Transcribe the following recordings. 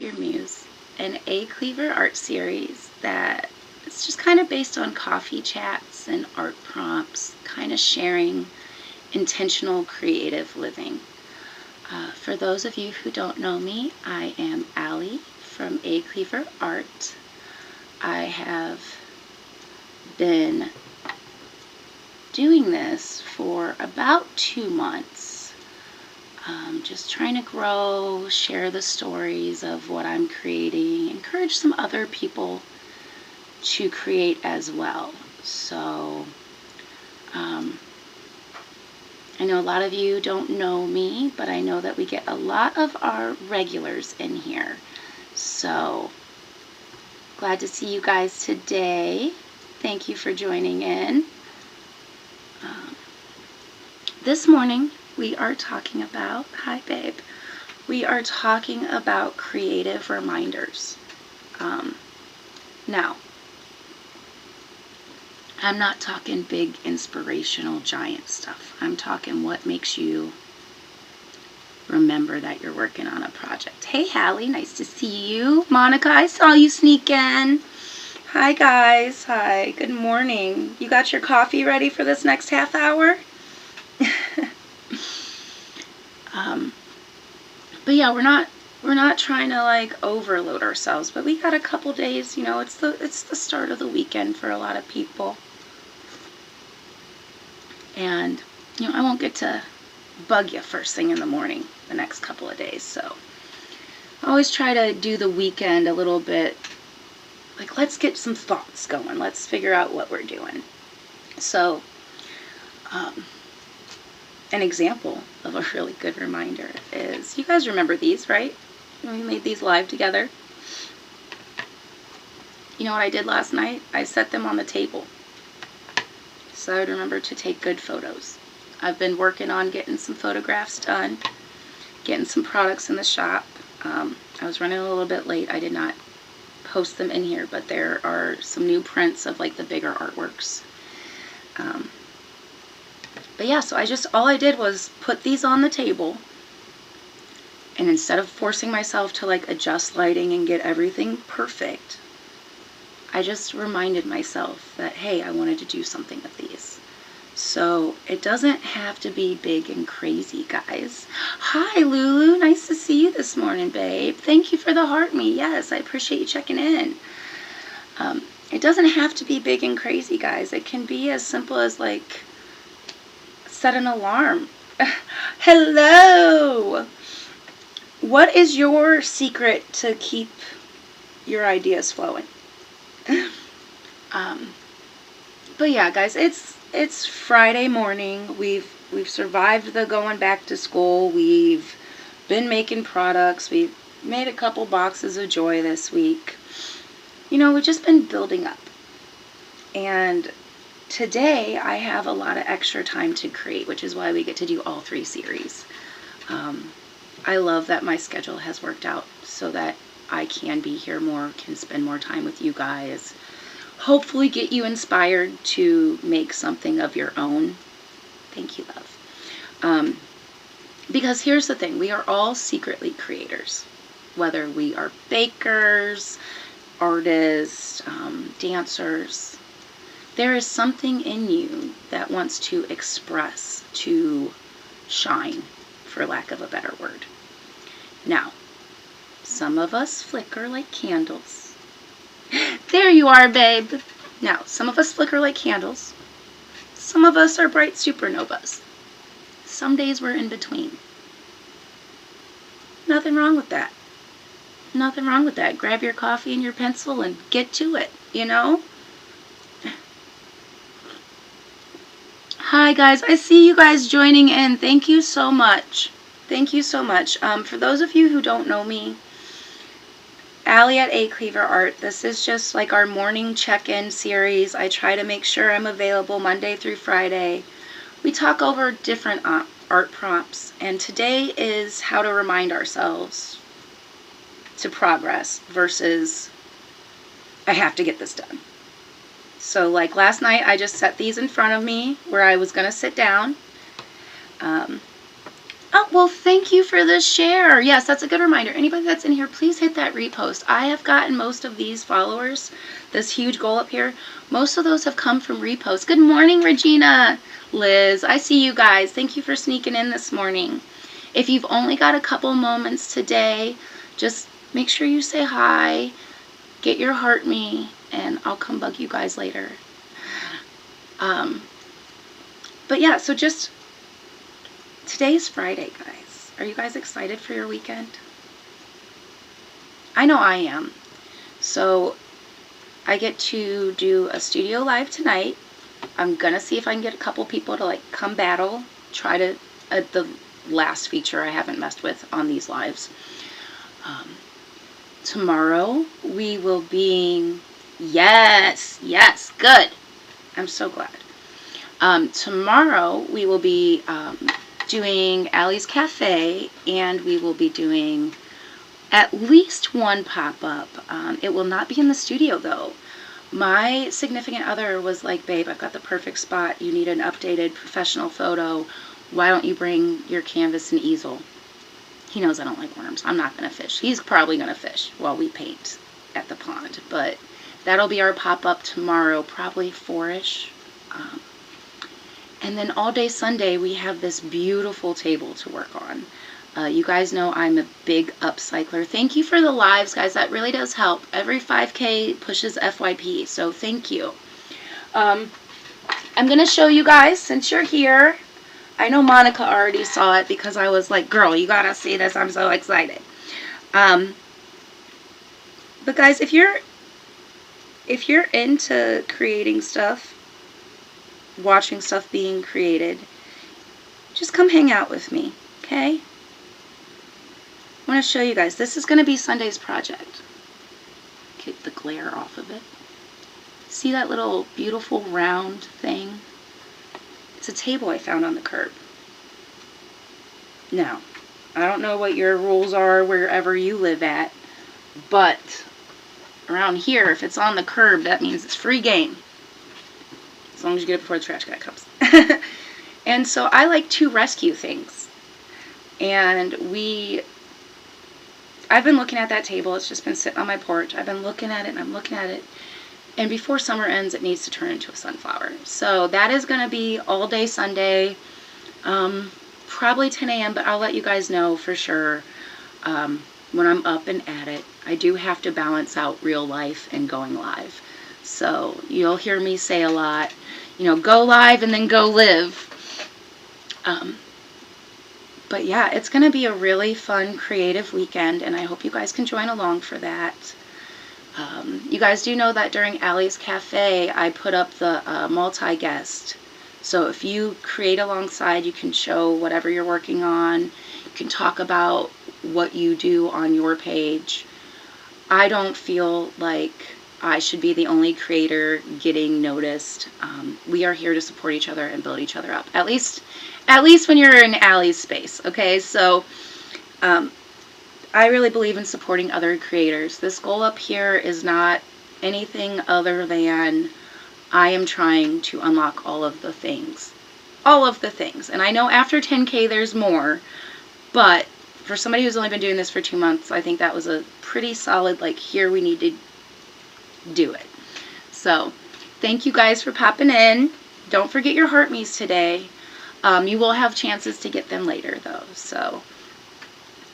Your Muse, an A Cleaver art series that it's just kind of based on coffee chats and art prompts, kind of sharing intentional creative living. For those of you who don't know me, I am Allie from A Cleaver Art. I have been doing this for about 2 months. Just trying to grow, share the stories of what I'm creating, encourage some other people to create as well. So, I know a lot of you don't know me, but I know that we get a lot of our regulars in here. So, glad to see you guys today. Thank you for joining in. This morning, we are talking about, hi babe, we are talking about creative reminders. Now, I'm not talking big inspirational giant stuff. I'm talking what makes you remember that you're working on a project. Hey Hallie, nice to see you. Monica, I saw you sneak in. Hi guys, hi, good morning. You got your coffee ready for this next half hour? But yeah, we're not trying to like overload ourselves, but we got a couple days, it's the start of the weekend for a lot of people. And I won't get to bug you first thing in the morning the next couple of days. So I always try to do the weekend a little bit like, let's get some thoughts going. Let's figure out what we're doing. So, an example of a really good reminder is, you guys remember these, right? We made these live together. You know what I did last night? I set them on the table so I would remember to take good photos. I've been working on getting some photographs done, getting some products in the shop. I was running a little bit late. I did not post them in here, but there are some new prints of like the bigger artworks. But yeah, so all I did was put these on the table, and instead of forcing myself to like adjust lighting and get everything perfect, I just reminded myself that, hey, I wanted to do something with these. So it doesn't have to be big and crazy, guys. Hi, Lulu. Nice to see you this morning, babe. Thank you for the heart me. Yes, I appreciate you checking in. It doesn't have to be big and crazy, guys. It can be as simple as like, set an alarm. Hello. What is your secret to keep your ideas flowing? But yeah, guys, it's Friday morning. We've survived the going back to school. We've been making products. We've made a couple boxes of joy this week. We've just been building up. And today I have a lot of extra time to create, which is why we get to do all 3 series. I love that my schedule has worked out so that I can be here more, can spend more time with you guys, hopefully get you inspired to make something of your own. Thank you, love. Because here's the thing, we are all secretly creators, whether we are bakers, artists, dancers. There is something in you that wants to express, to shine, for lack of a better word. Now, some of us flicker like candles. There you are, babe. Now, some of us flicker like candles. Some of us are bright supernovas. Some days we're in between. Nothing wrong with that. Nothing wrong with that. Grab your coffee and your pencil and get to it, Hi guys, I see you guys joining in. Thank you so much. Thank you so much. For those of you who don't know me, Allie at A Cleaver Art, this is just like our morning check-in series. I try to make sure I'm available Monday through Friday. We talk over different art prompts, and today is how to remind ourselves to progress versus I have to get this done. So like last night, I just set these in front of me where I was going to sit down. Oh, well, thank you for the share. Yes, that's a good reminder. Anybody that's in here, please hit that repost. I have gotten most of these followers, this huge goal up here. Most of those have come from reposts. Good morning, Regina, Liz. I see you guys. Thank you for sneaking in this morning. If you've only got a couple moments today, just make sure you say hi, get your heart me, and I'll come bug you guys later. But yeah, so just today's Friday, guys. Are you guys excited for your weekend? I know I am. So I get to do a studio live tonight. I'm gonna see if I can get a couple people to like come battle. Try to the last feature I haven't messed with on these lives. Tomorrow we will be yes, good. I'm so glad. Tomorrow we will be doing Allie's Cafe, and we will be doing at least one pop-up. It will not be in the studio though. My significant other was like, babe, I've got the perfect spot. You need an updated professional photo. Why don't you bring your canvas and easel? He knows I don't like worms. I'm not going to fish. He's probably going to fish while we paint at the pond. But that'll be our pop-up tomorrow, probably 4-ish. And then all day Sunday, we have this beautiful table to work on. You guys know I'm a big upcycler. Thank you for the lives, guys. That really does help. Every 5K pushes FYP, so thank you. I'm going to show you guys, since you're here. I know Monica already saw it because I was like, girl, you got to see this. I'm so excited. But guys, if you're into creating stuff, watching stuff being created, just come hang out with me, okay? I want to show you guys. This is going to be Sunday's project. Get the glare off of it. See that little beautiful round thing? It's a table I found on the curb. Now, I don't know what your rules are wherever you live at, but around here, if it's on the curb, that means it's free game. As long as you get it before the trash guy comes. And so I like to rescue things. And I've been looking at that table. It's just been sitting on my porch. I've been looking at it and I'm looking at it. And before summer ends, it needs to turn into a sunflower. So that is going to be all day Sunday. Probably 10 a.m., but I'll let you guys know for sure when I'm up and at it. I do have to balance out real life and going live. So you'll hear me say a lot, go live and then go live. But yeah, it's going to be a really fun, creative weekend, and I hope you guys can join along for that. You guys do know that during Allie's Cafe, I put up the multi-guest. So if you create alongside, you can show whatever you're working on. You can talk about what you do on your page. I don't feel like I should be the only creator getting noticed. We are here to support each other and build each other up. At least when you're in Allie's space, okay? So I really believe in supporting other creators. This goal up here is not anything other than I am trying to unlock all of the things. All of the things. And I know after 10K there's more, but for somebody who's only been doing this for 2 months, I think that was a pretty solid, like, here we need to do it. So thank you guys for popping in. Don't forget your heart me's today. You will have chances to get them later though. So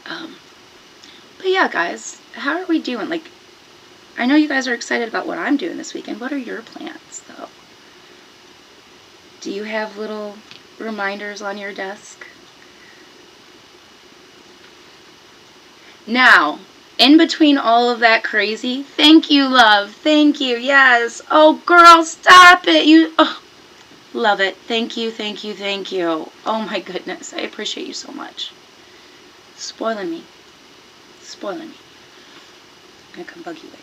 but yeah, guys, how are we doing? Like, I know you guys are excited about what I'm doing this weekend. What are your plans though? Do you have little reminders on your desk? Now, in between all of that crazy, thank you, love. Thank you. Yes. Oh, girl, stop it. Love it. Thank you, thank you, thank you. Oh, my goodness. I appreciate you so much. Spoiling me. Spoiling me. I'm going to come bug you later.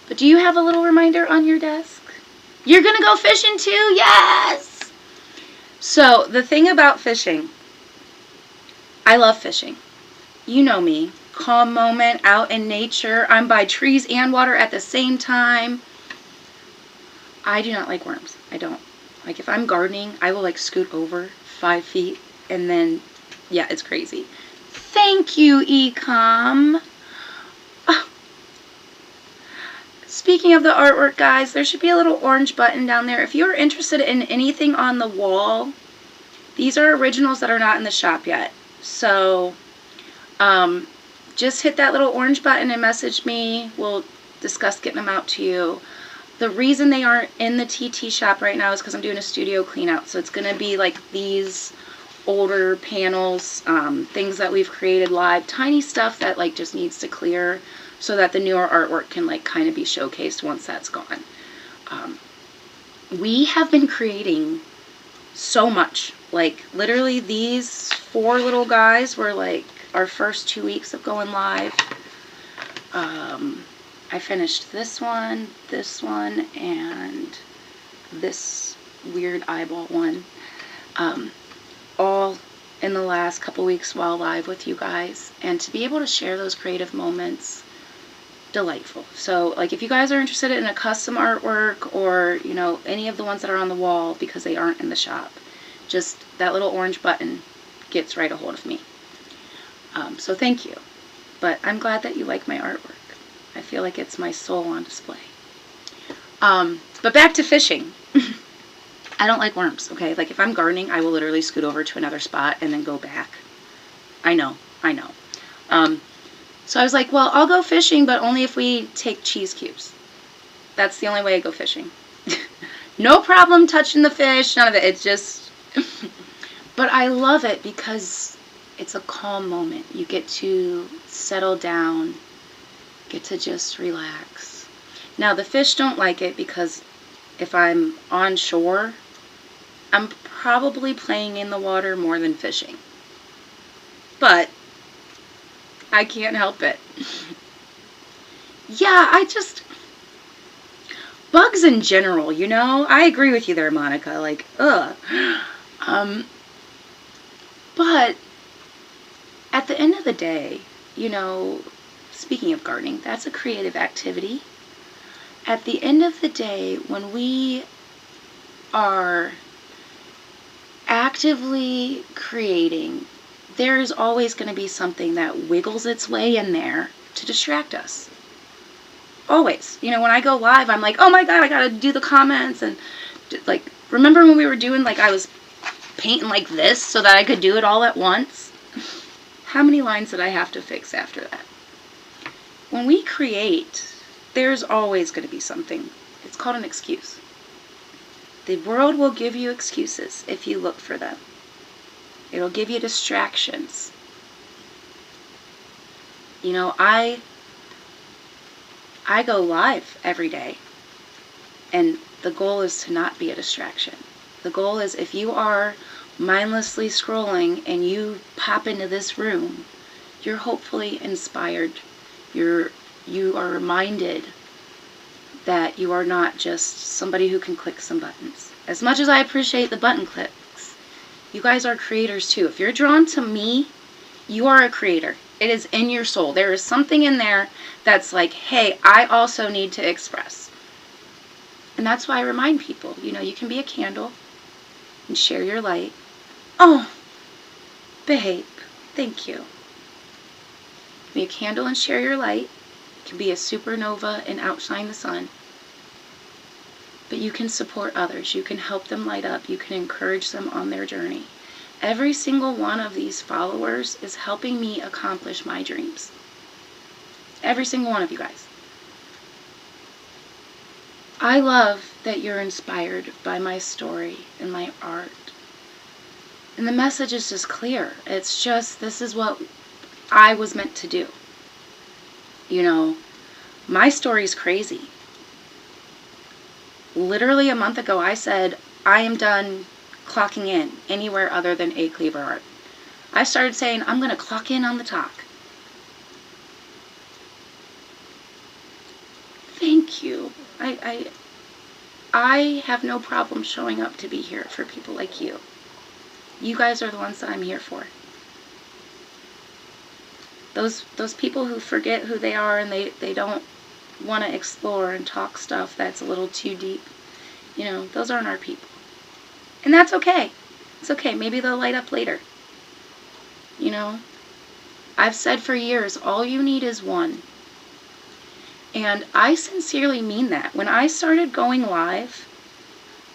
But do you have a little reminder on your desk? You're going to go fishing too? Yes! So, the thing about fishing, I love fishing. You know me. Calm moment, out in nature. I'm by trees and water at the same time. I do not like worms. I don't. Like, if I'm gardening, I will, like, scoot over 5 feet and then Yeah, it's crazy. Thank you, Ecom. Oh, speaking of the artwork, guys, there should be a little orange button down there. If you're interested in anything on the wall, these are originals that are not in the shop yet. So, just hit that little orange button and message me. We'll discuss getting them out to you. The reason they aren't in the TT shop right now is because I'm doing a studio clean out. So it's going to be like these older panels, things that we've created live, tiny stuff that like just needs to clear so that the newer artwork can like kind of be showcased once that's gone. We have been creating so much. Like literally these 4 little guys were like our first 2 weeks of going live. I finished this one, and this weird eyeball one. All in the last couple weeks while live with you guys. And to be able to share those creative moments, delightful. So, like, if you guys are interested in a custom artwork or, you know, any of the ones that are on the wall because they aren't in the shop, just that little orange button gets right a hold of me. So thank you. But I'm glad that you like my artwork. I feel like it's my soul on display. But back to fishing. I don't like worms, okay? Like, if I'm gardening, I will literally scoot over to another spot and then go back. I know. So I was like, well, I'll go fishing, but only if we take cheese cubes. That's the only way I go fishing. No problem touching the fish, none of it. It's just... But I love it because it's a calm moment. You get to settle down, get to just relax. Now, the fish don't like it because if I'm on shore, I'm probably playing in the water more than fishing. But I can't help it. Yeah, bugs in general, you know? I agree with you there, Monica. Like, ugh. But at the end of the day, you know, speaking of gardening, that's a creative activity. At the end of the day, when we are actively creating, there is always going to be something that wiggles its way in there to distract us. Always. You know, when I go live, I'm like, oh my god, I gotta do the comments. And like, remember when we were doing, like, I was painting like this so that I could do it all at once? How many lines did I have to fix after that? When we create, there's always going to be something. It's called an excuse. The world will give you excuses if you look for them. It'll give you distractions. You know, I go live every day, and the goal is to not be a distraction. The goal is, if you are mindlessly scrolling and you pop into this room, you're hopefully inspired. You are reminded that you are not just somebody who can click some buttons. As much as I appreciate the button clicks, you guys are creators too. If you're drawn to me, you are a creator. It is in your soul. There is something in there that's like, hey, I also need to express. And that's why I remind people, you know, you can be a candle and share your light. Oh, babe, thank you. Be a candle and share your light. You can be a supernova and outshine the sun. But you can support others. You can help them light up. You can encourage them on their journey. Every single one of these followers is helping me accomplish my dreams. Every single one of you guys. I love that you're inspired by my story and my art. And the message is just clear. It's just, this is what I was meant to do. You know, my story's crazy. Literally a month ago, I said, I am done clocking in anywhere other than A Cleaver Art. I started saying, I'm going to clock in on the talk. Thank you. I have no problem showing up to be here for people like you. You guys are the ones that I'm here for. Those people who forget who they are and they don't want to explore and talk stuff that's a little too deep, you know, those aren't our people. And that's okay. It's okay. Maybe they'll light up later. You know, I've said for years, all you need is one. And I sincerely mean that. When I started going live,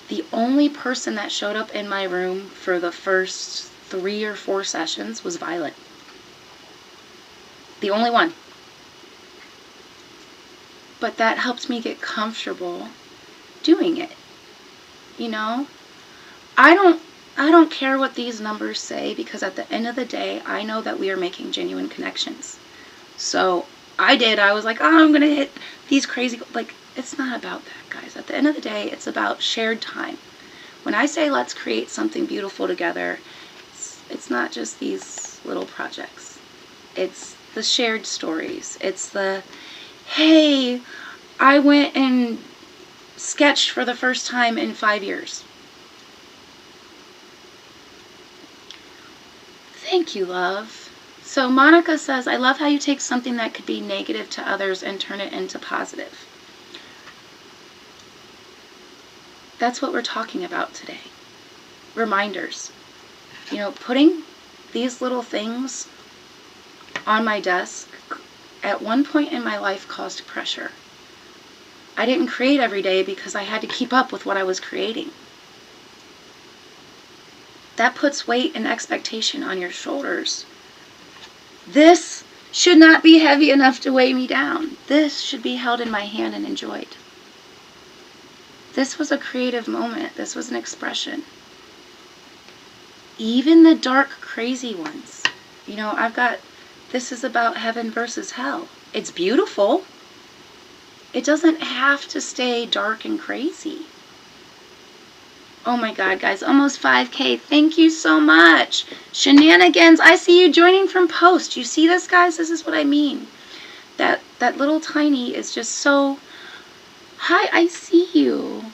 the only person that showed up in my room for the first 3 or 4 sessions was Violet. The only one. But that helped me get comfortable doing it. You know? I don't care what these numbers say, because at the end of the day, I know that we are making genuine connections. So I was like, oh, I'm going to hit these crazy, like, it's not about that, guys. At the end of the day, it's about shared time. When I say let's create something beautiful together, it's not just these little projects. It's the shared stories. It's the, hey, I went and sketched for the first time in 5 years. Thank you, love. So Monica says, I love how you take something that could be negative to others and turn it into positive. That's what we're talking about today. Reminders. You know, putting these little things on my desk at one point in my life caused pressure. I didn't create every day because I had to keep up with what I was creating. That puts weight and expectation on your shoulders. This should not be heavy enough to weigh me down. This should be held in my hand and enjoyed. This was a creative moment. This was an expression. Even the dark, crazy ones. You know, this is about heaven versus hell. It's beautiful. It doesn't have to stay dark and crazy. Oh my God, guys, almost 5K. Thank you so much. Shenanigans, I see you joining from post. You see this, guys? This is what I mean. That little tiny is just so... Hi, I see you.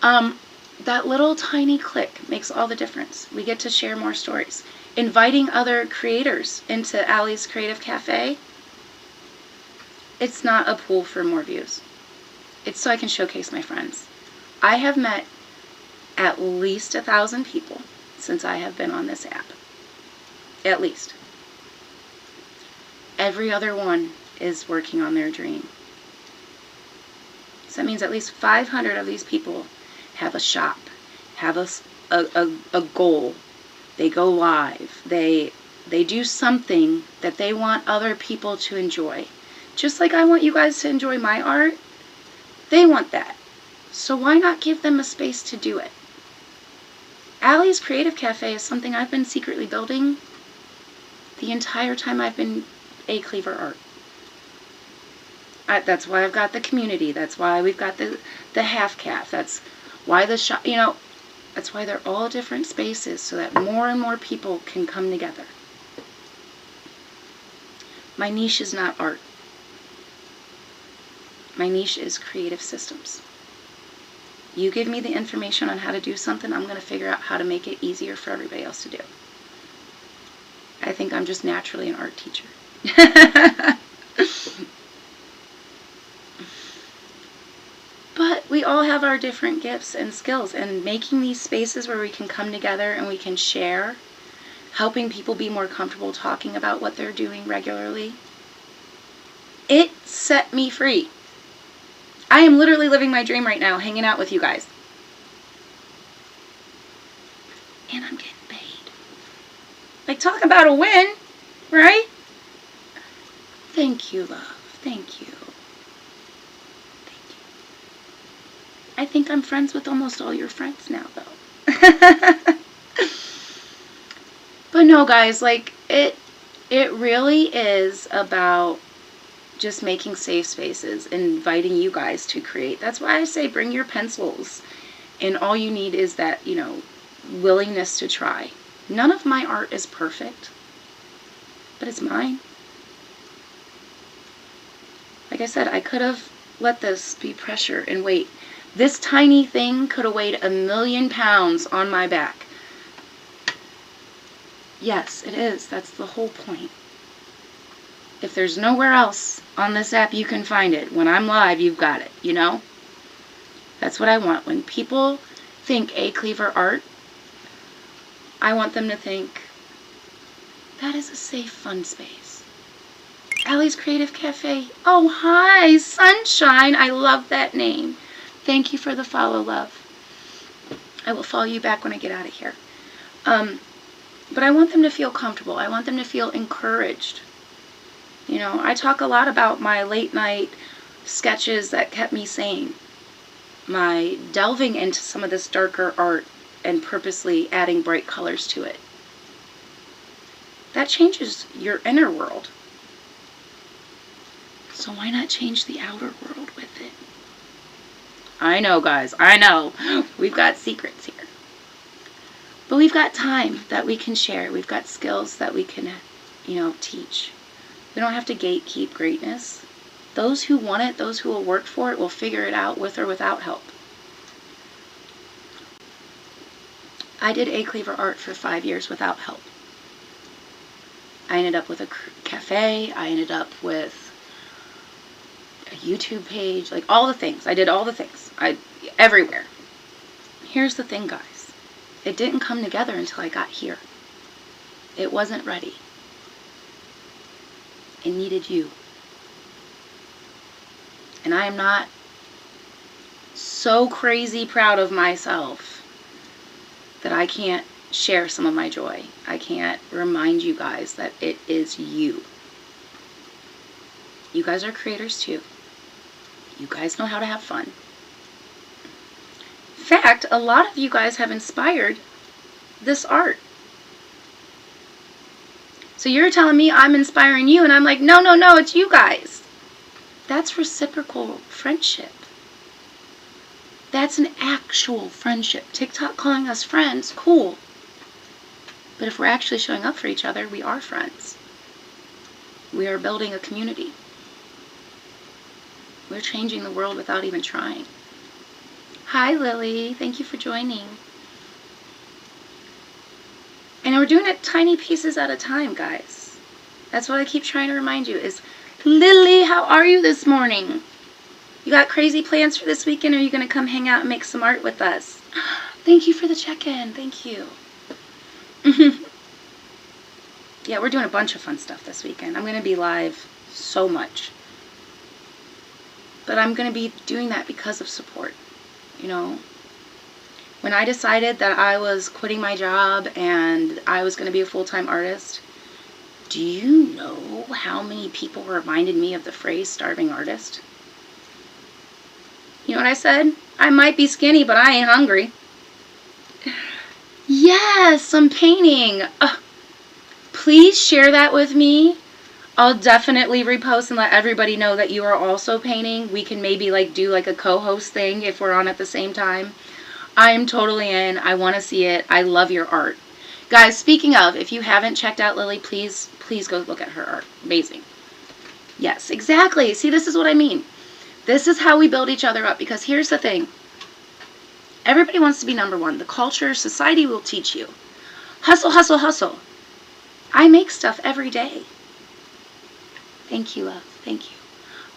That little tiny click makes all the difference. We get to share more stories. Inviting other creators into Allie's Creative Cafe. It's not a pool for more views. It's so I can showcase my friends. I have met at least 1,000 people since I have been on this app. At least. Every other one is working on their dream. So that means at least 500 of these people have a shop, have a goal. They go live. They do something that they want other people to enjoy. Just like I want you guys to enjoy my art, they want that. So why not give them a space to do it? Allie's Creative Cafe is something I've been secretly building the entire time I've been a Cleaver Art. That's why I've got the community. That's why we've got the half calf. That's why the shop, you know, that's why they're all different spaces so that more and more people can come together. My niche is not art. My niche is creative systems. You give me the information on how to do something, I'm going to figure out how to make it easier for everybody else to do. I think I'm just naturally an art teacher. But we all have our different gifts and skills, and making these spaces where we can come together and we can share, helping people be more comfortable talking about what they're doing regularly, it set me free. I am literally living my dream right now, hanging out with you guys. And I'm getting paid. Like, talk about a win, right? Thank you, love. Thank you. Thank you. I think I'm friends with almost all your friends now, though. But no, guys, like, it really is about just making safe spaces, inviting you guys to create. That's why I say bring your pencils, and all you need is that, you know, willingness to try. None of my art is perfect, but it's mine. Like I said, I could have let this be pressure and weight. This tiny thing could have weighed 1,000,000 pounds on my back. Yes, it is. That's the whole point. If there's nowhere else on this app you can find it, when I'm live, you've got it, you know? That's what I want. When people think A Cleaver Art, I want them to think That is a safe, fun space. Allie's Creative Cafe. Oh, hi, Sunshine. I love that name. Thank you for the follow, love. I will follow you back when I get out of here. But I want them to feel comfortable. I want them to feel encouraged. You know, I talk a lot about my late night sketches that kept me sane. My delving into some of this darker art and purposely adding bright colors to it. That changes your inner world. So why not change the outer world with it? I know, guys, I know. We've got secrets here. But we've got time that we can share. We've got skills that we can, teach. We don't have to gatekeep greatness. Those who want it, those who will work for it, will figure it out with or without help. I did A-Cleaver art for 5 years without help. I ended up with a cafe. I ended up with a YouTube page, like all the things. I did all the things. Everywhere. Here's the thing, guys. It didn't come together until I got here. It wasn't ready. It needed you. And I am not so crazy proud of myself that I can't share some of my joy. I can't remind you guys that it is you. You guys are creators too. You guys know how to have fun. In fact, a lot of you guys have inspired this art. So you're telling me I'm inspiring you, and I'm like, no, it's you guys. That's reciprocal friendship. That's an actual friendship. TikTok calling us friends, cool. But if we're actually showing up for each other, we are friends. We are building a community. We're changing the world without even trying. Hi, Lily. Thank you for joining. And we're doing it tiny pieces at a time, guys. That's what I keep trying to remind you is, Lily, how are you this morning? You got crazy plans for this weekend, or are you going to come hang out and make some art with us? Thank you for the check-in. Thank you. Yeah, we're doing a bunch of fun stuff this weekend. I'm going to be live so much. But I'm going to be doing that because of support. You know, when I decided that I was quitting my job and I was going to be a full-time artist, do you know how many people reminded me of the phrase starving artist? You know what I said? I might be skinny, but I ain't hungry. Yes, I'm painting. Please share that with me. I'll definitely repost and let everybody know that you are also painting. We can maybe do a co-host thing if we're on at the same time. I am totally in. I want to see it. I love your art. Guys, speaking of, if you haven't checked out Lily, please go look at her art. Amazing. Yes, exactly. See, this is what I mean. This is how we build each other up, because here's the thing. Everybody wants to be number one. The culture, society will teach you. Hustle, hustle, hustle. I make stuff every day. Thank you, love. Thank you.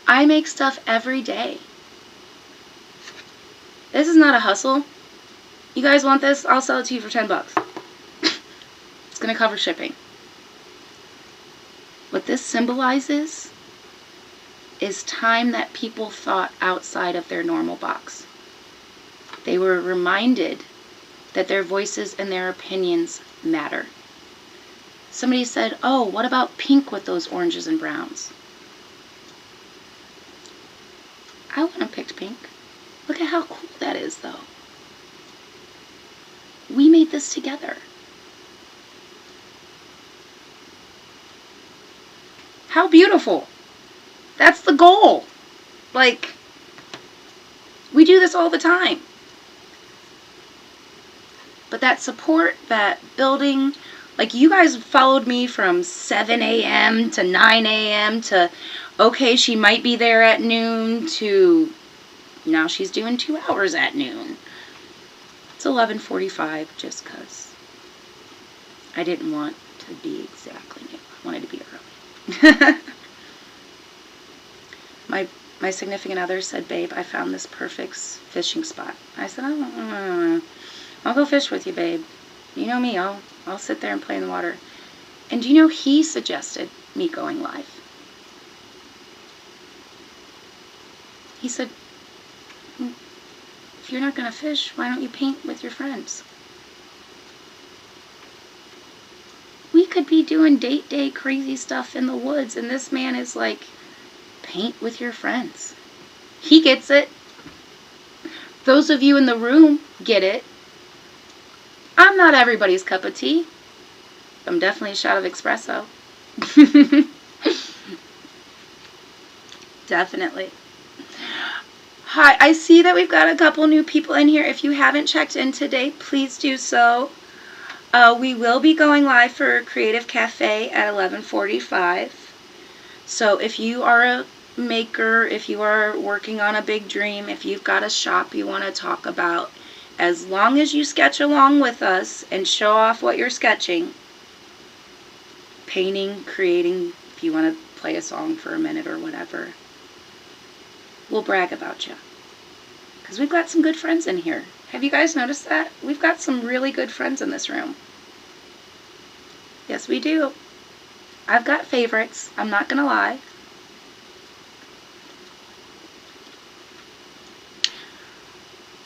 I make stuff every day. This is not a hustle. You guys want this? I'll sell it to you for $10. It's going to cover shipping. What this symbolizes is time that people thought outside of their normal box. They were reminded that their voices and their opinions matter. Somebody said, oh, what about pink with those oranges and browns? I wouldn't have picked pink. Look at how cool that is, though. We made this together. How beautiful. That's the goal. We do this all the time. But that support, that building, you guys followed me from 7 a.m. to 9 a.m. to, okay, she might be there at noon, to now she's doing 2 hours at noon. It's 11:45 just because I didn't want to be exactly noon. I wanted to be early. My significant other said, babe, I found this perfect fishing spot. I said, I'll go fish with you, babe. You know me, I'll sit there and play in the water. And do you know he suggested me going live? He said, if you're not going to fish, why don't you paint with your friends? We could be doing date day crazy stuff in the woods, and this man is like, paint with your friends. He gets it. Those of you in the room get it. I'm not everybody's cup of tea. I'm definitely a shot of espresso. Definitely. Hi, I see that we've got a couple new people in here. If you haven't checked in today, please do so. We will be going live for Creative Cafe at 11:45. So if you are a maker, if you are working on a big dream, if you've got a shop you want to talk about, as long as you sketch along with us and show off what you're sketching, painting, creating, if you want to play a song for a minute or whatever, we'll brag about you. Because we've got some good friends in here. Have you guys noticed that? We've got some really good friends in this room. Yes, we do. I've got favorites. I'm not going to lie.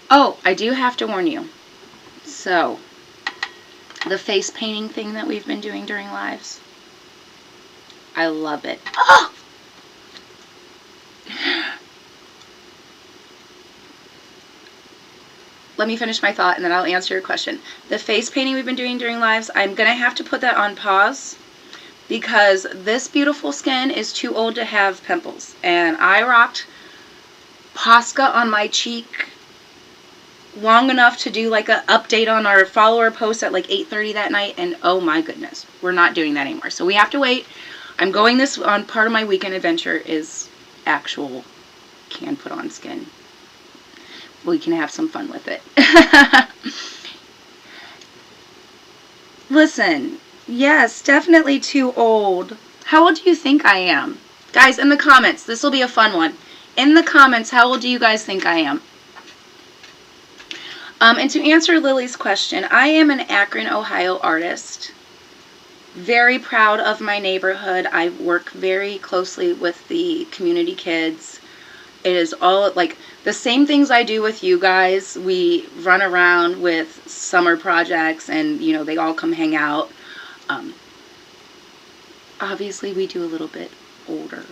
Oh, I do have to warn you. So, the face painting thing that we've been doing during lives, I love it. Oh! Let me finish my thought and then I'll answer your question. The face painting we've been doing during lives, I'm going to have to put that on pause because this beautiful skin is too old to have pimples. And I rocked Posca on my cheek long enough to do like an update on our follower post at like 8:30 that night, and oh my goodness, we're not doing that anymore. So we have to wait. I'm going this on part of my weekend adventure is actual can put on skin. We can have some fun with it. Listen, yes, definitely too old. How old do you think I am? Guys, in the comments, this will be a fun one. In the comments, how old do you guys think I am? And to answer Lily's question, I am an Akron, Ohio artist. Very proud of my neighborhood. I work very closely with the community kids. It is all like the same things I do with you guys. We run around with summer projects and, you know, they all come hang out. Obviously, we do a little bit older,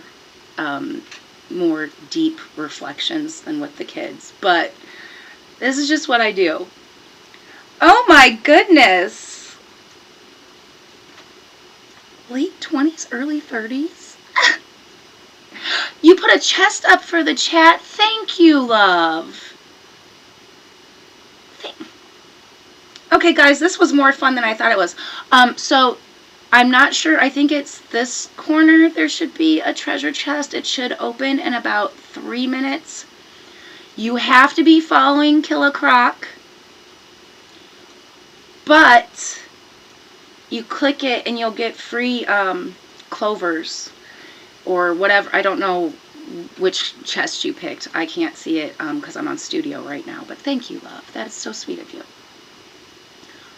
more deep reflections than with the kids. But this is just what I do. Oh my goodness. Late 20s, early 30s? You put a chest up for the chat. Thank you, love. Okay, guys, this was more fun than I thought it was. So I'm not sure. I think it's this corner. There should be a treasure chest. It should open in about 3 minutes. You have to be following Killa Croc. But you click it and you'll get free clovers. Or whatever, I don't know which chest you picked. I can't see it because I'm on studio right now. But thank you, love. That is so sweet of you.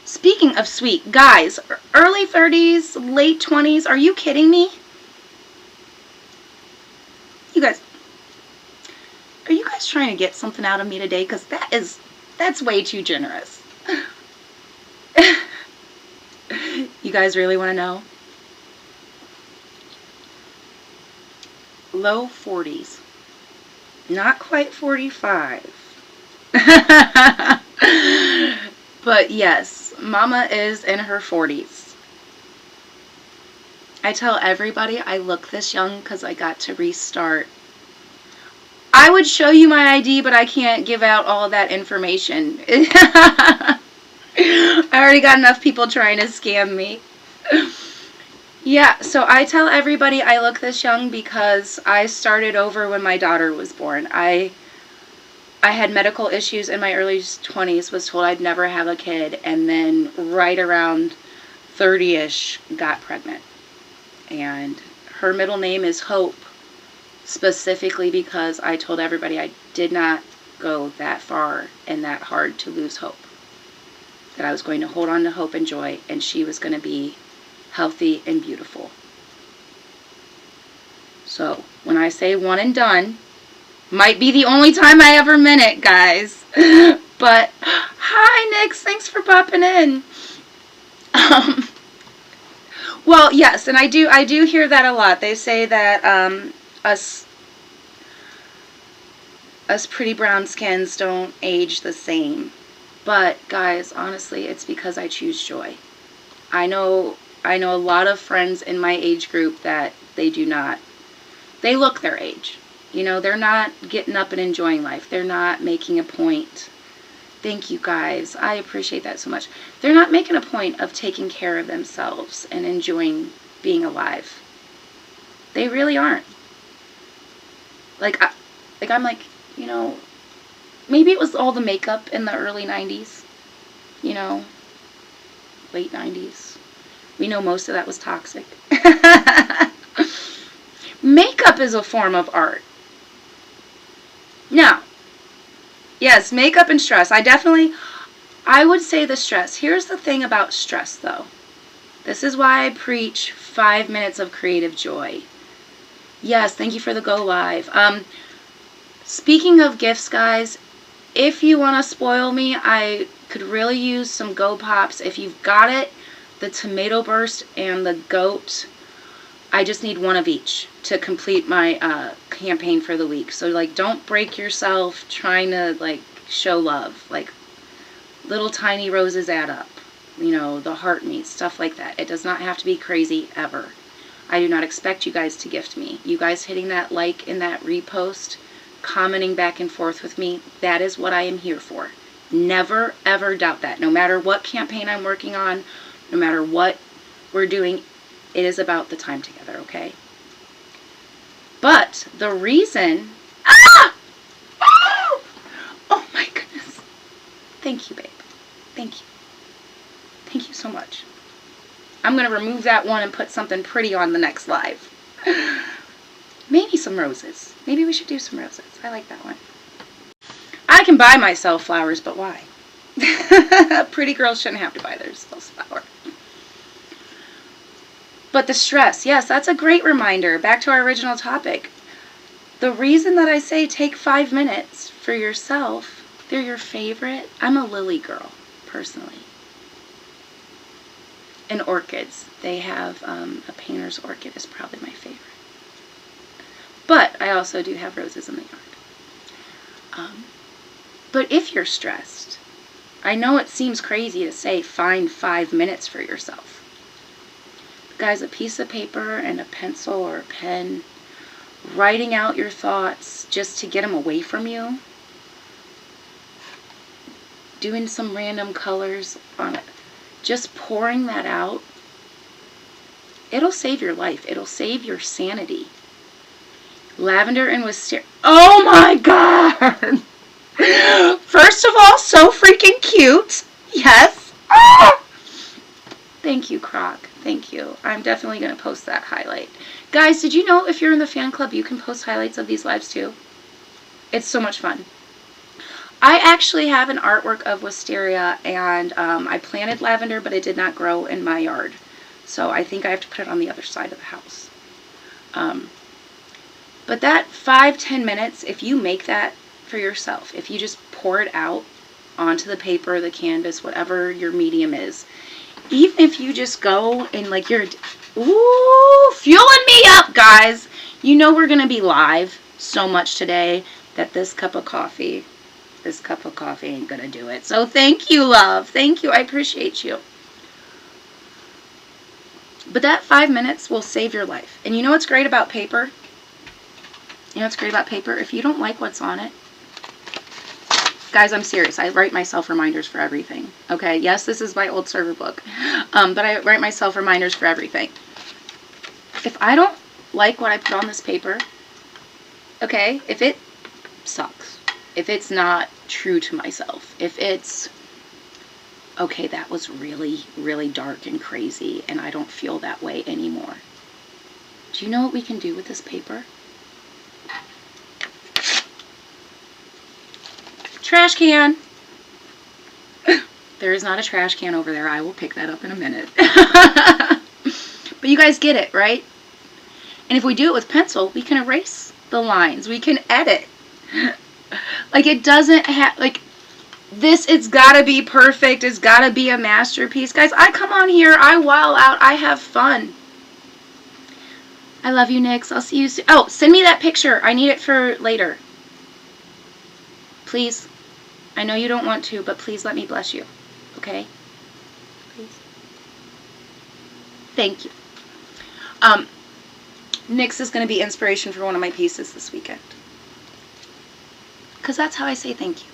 Speaking of sweet, guys, early 30s, late 20s, are you kidding me? You guys, are you guys trying to get something out of me today? Because that's way too generous. You guys really want to know? Low 40s. Not quite 45. But yes, Mama is in her 40s. I tell everybody I look this young because I got to restart. I would show you my ID, but I can't give out all of that information. I already got enough people trying to scam me. Yeah, so I tell everybody I look this young because I started over when my daughter was born. I had medical issues in my early 20s, was told I'd never have a kid, and then right around 30-ish got pregnant. And her middle name is Hope, specifically because I told everybody I did not go that far and that hard to lose hope. That I was going to hold on to hope and joy, and she was going to be healthy, and beautiful. So when I say one and done, might be the only time I ever meant it, guys. But hi, Nix. Thanks for popping in. Well, yes, and I do hear that a lot. They say that us pretty brown skins don't age the same. But guys, honestly, it's because I choose joy. I know a lot of friends in my age group that they do not. They look their age. You know, they're not getting up and enjoying life. They're not making a point. Thank you, guys. I appreciate that so much. They're not making a point of taking care of themselves and enjoying being alive. They really aren't. I'm like, you know, maybe it was all the makeup in the early 90s. You know, late 90s. We know most of that was toxic. Makeup is a form of art. Now, yes, makeup and stress. I would say the stress. Here's the thing about stress, though. This is why I preach 5 minutes of creative joy. Yes, thank you for the go live. Speaking of gifts, guys, if you want to spoil me, I could really use some Go Pops. If you've got it, the Tomato Burst and the Goat, I just need one of each to complete my campaign for the week. So, like, don't break yourself trying to, like, show love. Like, little tiny roses add up. You know, the heart meets, stuff like that. It does not have to be crazy ever. I do not expect you guys to gift me. You guys hitting that like and that repost, commenting back and forth with me, that is what I am here for. Never, ever doubt that. No matter what campaign I'm working on, no matter what we're doing, it is about the time together, okay? But the reason... Ah! Oh! Oh my goodness. Thank you, babe. Thank you. Thank you so much. I'm going to remove that one and put something pretty on the next live. Maybe some roses. Maybe we should do some roses. I like that one. I can buy myself flowers, but why? Pretty girls shouldn't have to buy themselves flowers. But the stress, yes, that's a great reminder. Back to our original topic. The reason that I say take 5 minutes for yourself, they're your favorite. I'm a lily girl, personally. And orchids. They have a painter's orchid is probably my favorite. But I also do have roses in the yard. But if you're stressed, I know it seems crazy to say find 5 minutes for yourself. Guys, a piece of paper and a pencil or a pen, writing out your thoughts just to get them away from you. Doing some random colors on it. Just pouring that out. It'll save your life. It'll save your sanity. Lavender and wisteria. Oh my God! First of all, so freaking cute. Yes. Ah! Thank you, Croc. Thank you. I'm definitely going to post that highlight. Guys, did you know if you're in the fan club, you can post highlights of these lives too? It's so much fun. I actually have an artwork of wisteria, and I planted lavender, but it did not grow in my yard. So I think I have to put it on the other side of the house. But that 5-10 minutes, if you make that for yourself, if you just pour it out onto the paper, the canvas, whatever your medium is, even if you just go and like you're, ooh, fueling me up, guys. You know we're going to be live so much today that this cup of coffee ain't going to do it. So thank you, love. Thank you. I appreciate you. But that 5 minutes will save your life. And you know what's great about paper? You know what's great about paper? If you don't like what's on it, guys, I'm serious. I write myself reminders for everything. Okay, yes, this is my old server book. But I write myself reminders for everything. If I don't like what I put on this paper, okay, if it sucks, if it's not true to myself, if it's, okay, that was really, really dark and crazy, and I don't feel that way anymore. Do you know what we can do with this paper? Trash can. There is not a trash can over there. I will pick that up in a minute. But you guys get it, right? And if we do it with pencil, we can erase the lines. We can edit. Like, it doesn't have, like, this, it's gotta be perfect. It's gotta be a masterpiece. Guys, I come on here, I wow out, I have fun. I love you, Nix. I'll see you soon. Oh, send me that picture. I need it for later. Please. I know you don't want to, but please let me bless you. Okay? Please. Thank you. Nix is going to be inspiration for one of my pieces this weekend. Because that's how I say thank you.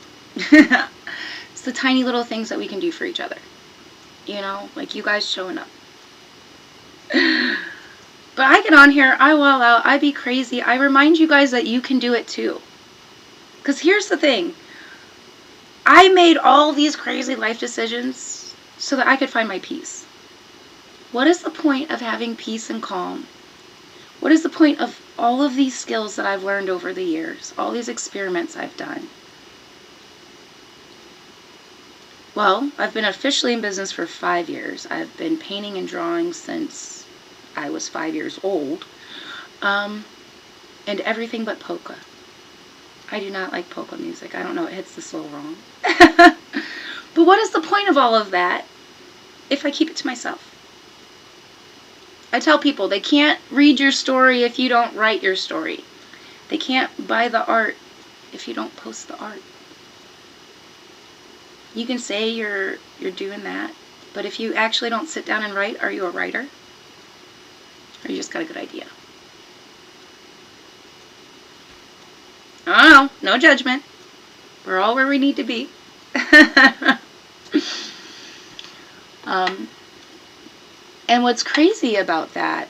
It's the tiny little things that we can do for each other. You know, like you guys showing up. But I get on here, I wall out, I be crazy. I remind you guys that you can do it too. Because here's the thing. I made all these crazy life decisions so that I could find my peace. What is the point of having peace and calm? What is the point of all of these skills that I've learned over the years? All these experiments I've done? Well, I've been officially in business for 5 years. I've been painting and drawing since I was 5 years old. And everything but polka. I do not like polka music. I don't know, it hits the soul wrong. But what is the point of all of that if I keep it to myself? I tell people they can't read your story if you don't write your story. They can't buy the art if you don't post the art. You can say you're doing that, but if you actually don't sit down and write, are you a writer? Or you just got a good idea? I don't know. No judgment. We're all where we need to be. And what's crazy about that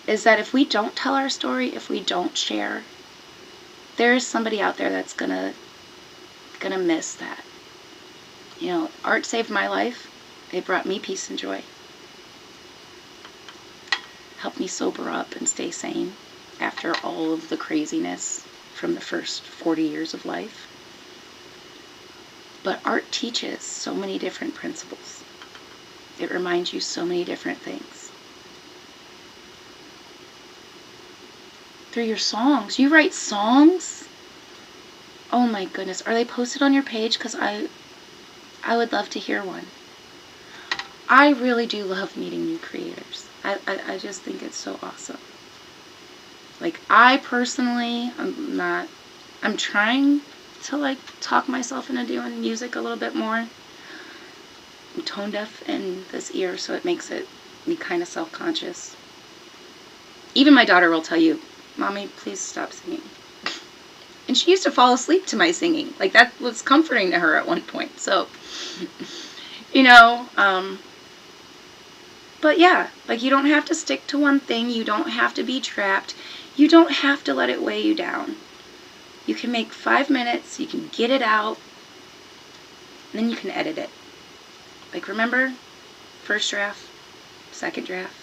is that if we don't tell our story, if we don't share, there is somebody out there that's gonna miss that. You know, art saved my life. It brought me peace and joy. Helped me sober up and stay sane after all of the craziness from the first 40 years of life. But art teaches so many different principles. It reminds you so many different things. Through your songs. You write songs? Oh my goodness. Are they posted on your page? Because I would love to hear one. I really do love meeting new creators. I just think it's so awesome. Like, I personally, I'm trying to, like, talk myself into doing music a little bit more. I'm tone deaf in this ear, so it makes me kind of self-conscious. Even my daughter will tell you, Mommy, please stop singing. And she used to fall asleep to my singing. Like, that was comforting to her at one point. So, you know, but yeah, like, you don't have to stick to one thing. You don't have to be trapped. You don't have to let it weigh you down. You can make 5 minutes, you can get it out, and then you can edit it. Like, remember, first draft, second draft.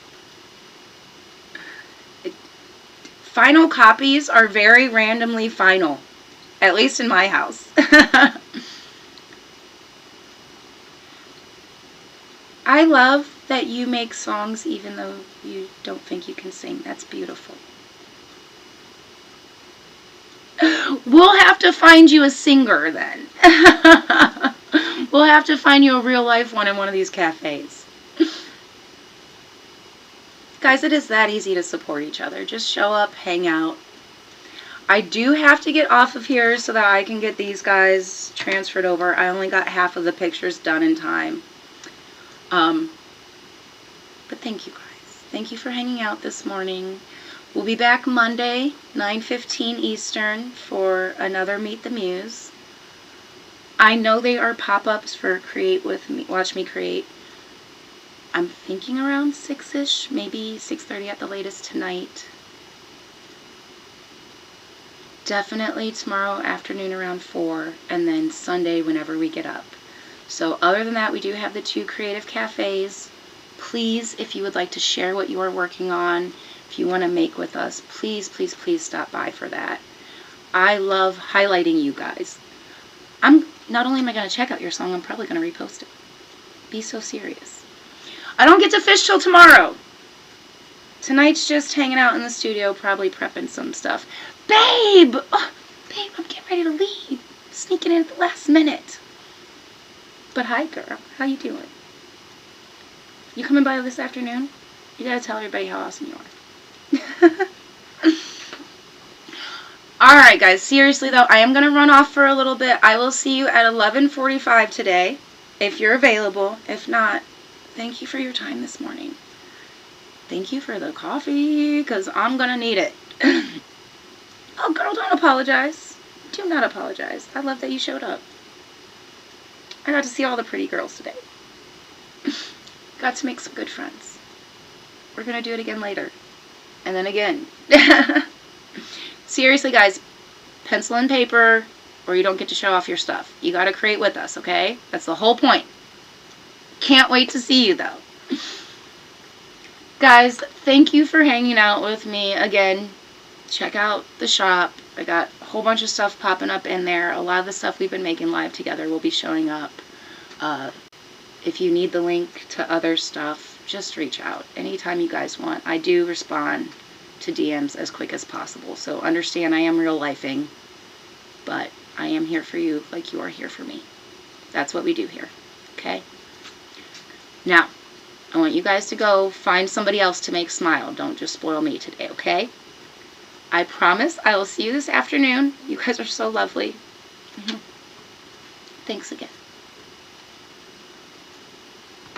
Final copies are very randomly final, at least in my house. I love that you make songs even though you don't think you can sing. That's beautiful. We'll have to find you a singer then. We'll have to find you a real life one in one of these cafes. Guys, it is that easy to support each other. Just show up, hang out. I do have to get off of here so that I can get these guys transferred over. I only got half of the pictures done in time. But thank you guys. Thank you for hanging out this morning. We'll be back Monday, 9:15 Eastern, for another Meet the Muse. I know they are pop-ups for Create With Me, Watch Me Create. I'm thinking around 6-ish, maybe 6:30 at the latest tonight. Definitely tomorrow afternoon around 4, and then Sunday whenever we get up. So other than that, we do have the 2 creative cafes. Please, if you would like to share what you are working on, if you want to make with us, please, please, please stop by for that. I love highlighting you guys. Not only am I going to check out your song, I'm probably going to repost it. Be so serious. I don't get to fish till tomorrow. Tonight's just hanging out in the studio, probably prepping some stuff. Babe! Oh, babe, I'm getting ready to leave. Sneaking in at the last minute. But hi, girl. How you doing? You coming by this afternoon? You gotta tell everybody how awesome you are. Alright, guys. Seriously, though, I am gonna run off for a little bit. I will see you at 11:45 today, if you're available. If not, thank you for your time this morning. Thank you for the coffee, because I'm gonna need it. Oh, girl, don't apologize. Do not apologize. I love that you showed up. I got to see all the pretty girls today. Got to make some good friends. We're going to do it again later. And then again. Seriously, guys, pencil and paper, or you don't get to show off your stuff. You got to create with us, okay? That's the whole point. Can't wait to see you, though. Guys, thank you for hanging out with me. Again, check out the shop. I got a whole bunch of stuff popping up in there. A lot of the stuff we've been making live together will be showing up. If you need the link to other stuff, just reach out anytime you guys want. I do respond to DMs as quick as possible. So understand I am real lifing, but I am here for you like you are here for me. That's what we do here. Okay? Now, I want you guys to go find somebody else to make smile. Don't just spoil me today, okay? I promise I will see you this afternoon. You guys are so lovely. Thanks again.